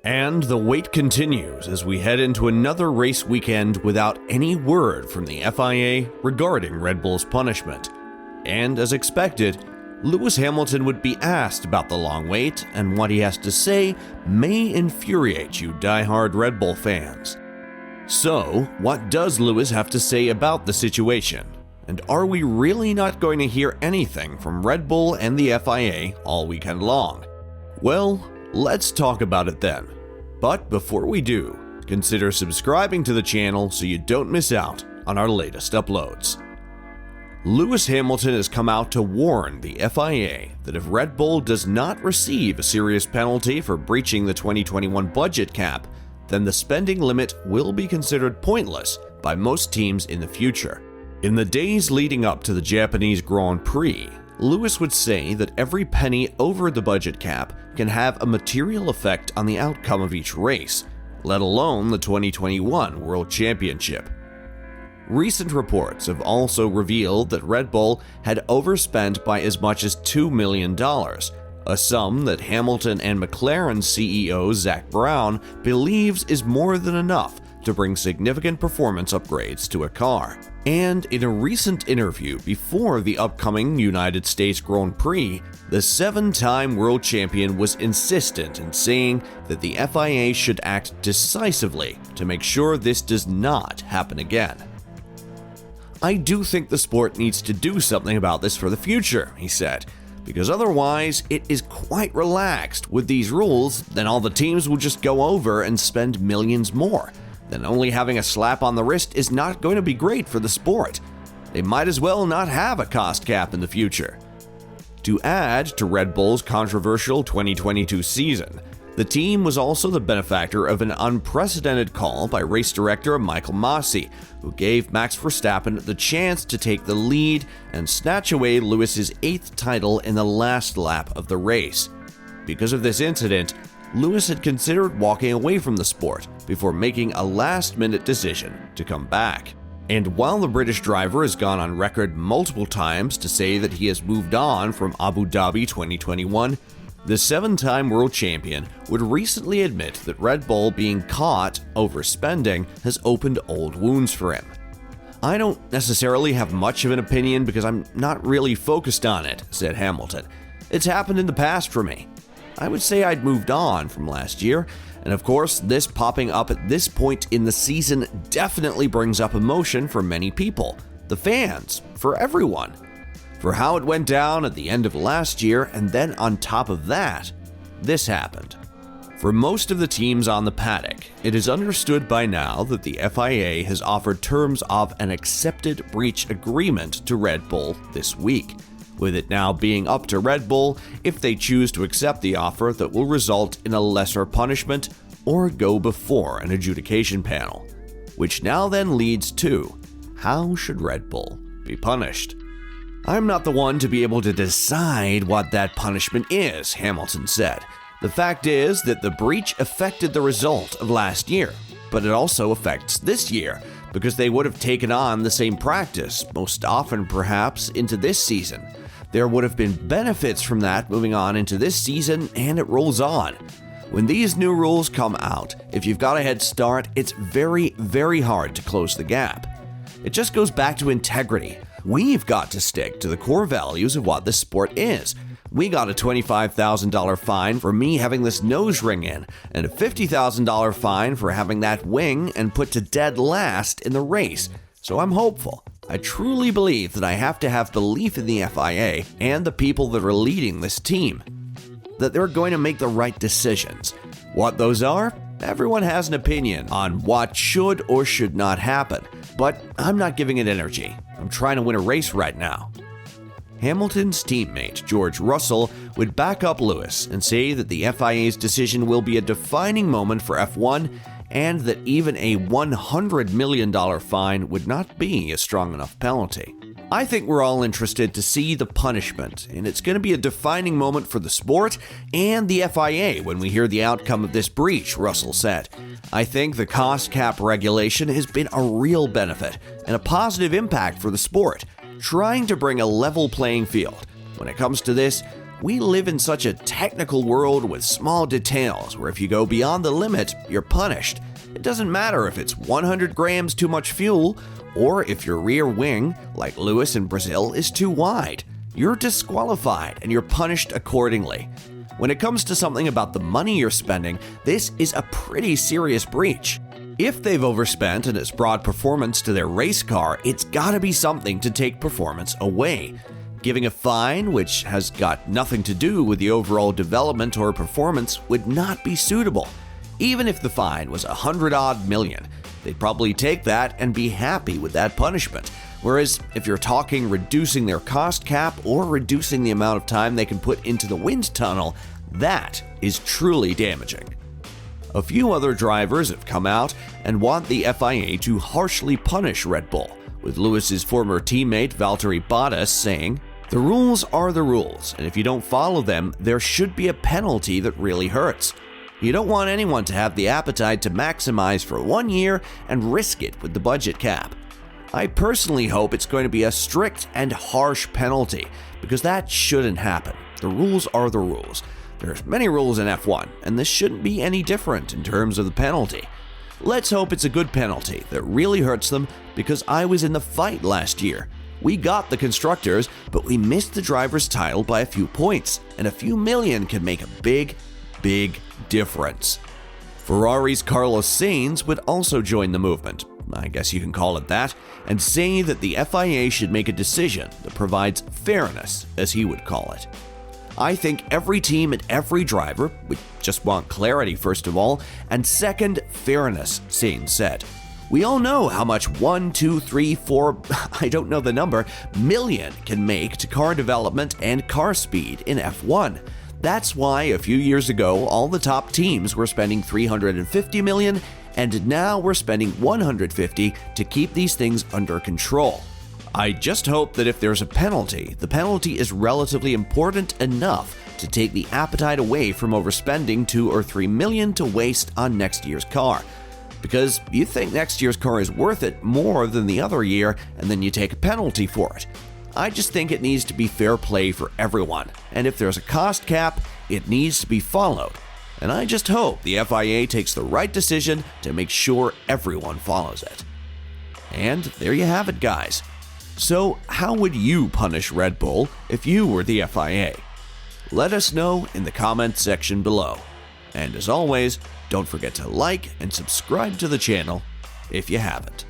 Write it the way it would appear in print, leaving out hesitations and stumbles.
And the wait continues as we head into another race weekend without any word from the FIA regarding Red Bull's punishment. And as expected, Lewis Hamilton would be asked about the long wait, and what he has to say may infuriate you die-hard Red Bull fans. So, what does Lewis have to say about the situation? And are we really not going to hear anything from Red Bull and the FIA all weekend long? Well, let's talk about it then. But before we do, consider subscribing to the channel so you don't miss out on our latest uploads. Lewis Hamilton has come out to warn the FIA that if Red Bull does not receive a serious penalty for breaching the 2021 budget cap, then the spending limit will be considered pointless by most teams in the future. In the days leading up to the Japanese Grand Prix, Lewis would say that every penny over the budget cap can have a material effect on the outcome of each race, let alone the 2021 World Championship. Recent reports have also revealed that Red Bull had overspent by as much as $2 million, a sum that Hamilton and McLaren CEO Zak Brown believes is more than enough to bring significant performance upgrades to a car. And in a recent interview before the upcoming United States Grand Prix, the seven-time world champion was insistent in saying that the FIA should act decisively to make sure this does not happen again. "I do think the sport needs to do something about this for the future," he said, "because otherwise it is quite relaxed. With these rules, then all the teams will just go over and spend millions more. Then only having a slap on the wrist is not going to be great for the sport. They might as well not have a cost cap in the future." To add to Red Bull's controversial 2022 season, the team was also the benefactor of an unprecedented call by race director Michael Masi, who gave Max Verstappen the chance to take the lead and snatch away Lewis's 8th title in the last lap of the race. Because of this incident, Lewis had considered walking away from the sport before making a last-minute decision to come back. And while the British driver has gone on record multiple times to say that he has moved on from Abu Dhabi 2021, the seven-time world champion would recently admit that Red Bull being caught overspending has opened old wounds for him. "I don't necessarily have much of an opinion because I'm not really focused on it," said Hamilton. "It's happened in the past for me. I would say I'd moved on from last year, and of course, this popping up at this point in the season definitely brings up emotion for many people, the fans, for everyone. For how it went down at the end of last year, and then on top of that, this happened." For most of the teams on the paddock, it is understood by now that the FIA has offered terms of an accepted breach agreement to Red Bull this week, with it now being up to Red Bull if they choose to accept the offer that will result in a lesser punishment or go before an adjudication panel. Which now then leads to, how should Red Bull be punished? "I'm not the one to be able to decide what that punishment is," Hamilton said. "The fact is that the breach affected the result of last year, but it also affects this year, because they would have taken on the same practice, most often perhaps, into this season. There would have been benefits from that moving on into this season, and it rolls on. When these new rules come out, if you've got a head start, it's very, very hard to close the gap. It just goes back to integrity. We've got to stick to the core values of what this sport is. We got a $25,000 fine for me having this nose ring in, and a $50,000 fine for having that wing and put to dead last in the race. So I'm hopeful. I truly believe that I have to have belief in the FIA and the people that are leading this team, that they're going to make the right decisions. What those are? Everyone has an opinion on what should or should not happen, but I'm not giving it energy. I'm trying to win a race right now." Hamilton's teammate, George Russell, would back up Lewis and say that the FIA's decision will be a defining moment for F1 and that even a $100 million fine would not be a strong enough penalty. "I think we're all interested to see the punishment, and it's going to be a defining moment for the sport and the FIA when we hear the outcome of this breach," Russell said. "I think the cost cap regulation has been a real benefit and a positive impact for the sport, trying to bring a level playing field. When it comes to this, We live in such a technical world with small details where if you go beyond the limit, you're punished. It doesn't matter if it's 100 grams too much fuel or if your rear wing, like Lewis in Brazil, is too wide. You're disqualified and you're punished accordingly. When it comes to something about the money you're spending, this is a pretty serious breach. If they've overspent and it's brought performance to their race car, it's gotta be something to take performance away. Giving a fine, which has got nothing to do with the overall development or performance, would not be suitable. Even if the fine was $100-odd million, they'd probably take that and be happy with that punishment. Whereas if you're talking reducing their cost cap or reducing the amount of time they can put into the wind tunnel, that is truly damaging. A few other drivers have come out and want the FIA to harshly punish Red Bull, with Lewis's former teammate Valtteri Bottas saying, "The rules are the rules, and if you don't follow them, there should be a penalty that really hurts. You don't want anyone to have the appetite to maximize for 1 year and risk it with the budget cap. I personally hope it's going to be a strict and harsh penalty, because that shouldn't happen. The rules are the rules. There's many rules in F1, and this shouldn't be any different in terms of the penalty. Let's hope it's a good penalty that really hurts them, because I was in the fight last year. We got the constructors, but we missed the driver's title by a few points, and a few million can make a big difference." Ferrari's Carlos Sainz would also join the movement, I guess you can call it that, and say that the FIA should make a decision that provides fairness, as he would call it. "I think every team and every driver would just want clarity first of all, and second, fairness," Sainz said. "We all know how much 1, 2, 3, 4, I don't know the number, million can make to car development and car speed in F1. That's why a few years ago, all the top teams were spending $350 million, and now we're spending $150 to keep these things under control. I just hope that if there's a penalty, the penalty is relatively important enough to take the appetite away from overspending 2 or 3 million to waste on next year's car. Because you think next year's car is worth it more than the other year, and then you take a penalty for it. I just think it needs to be fair play for everyone, and if there's a cost cap, it needs to be followed. And I just hope the FIA takes the right decision to make sure everyone follows it." And there you have it, guys. So, how would you punish Red Bull if you were the FIA? Let us know in the comments section below. And as always, don't forget to like and subscribe to the channel if you haven't.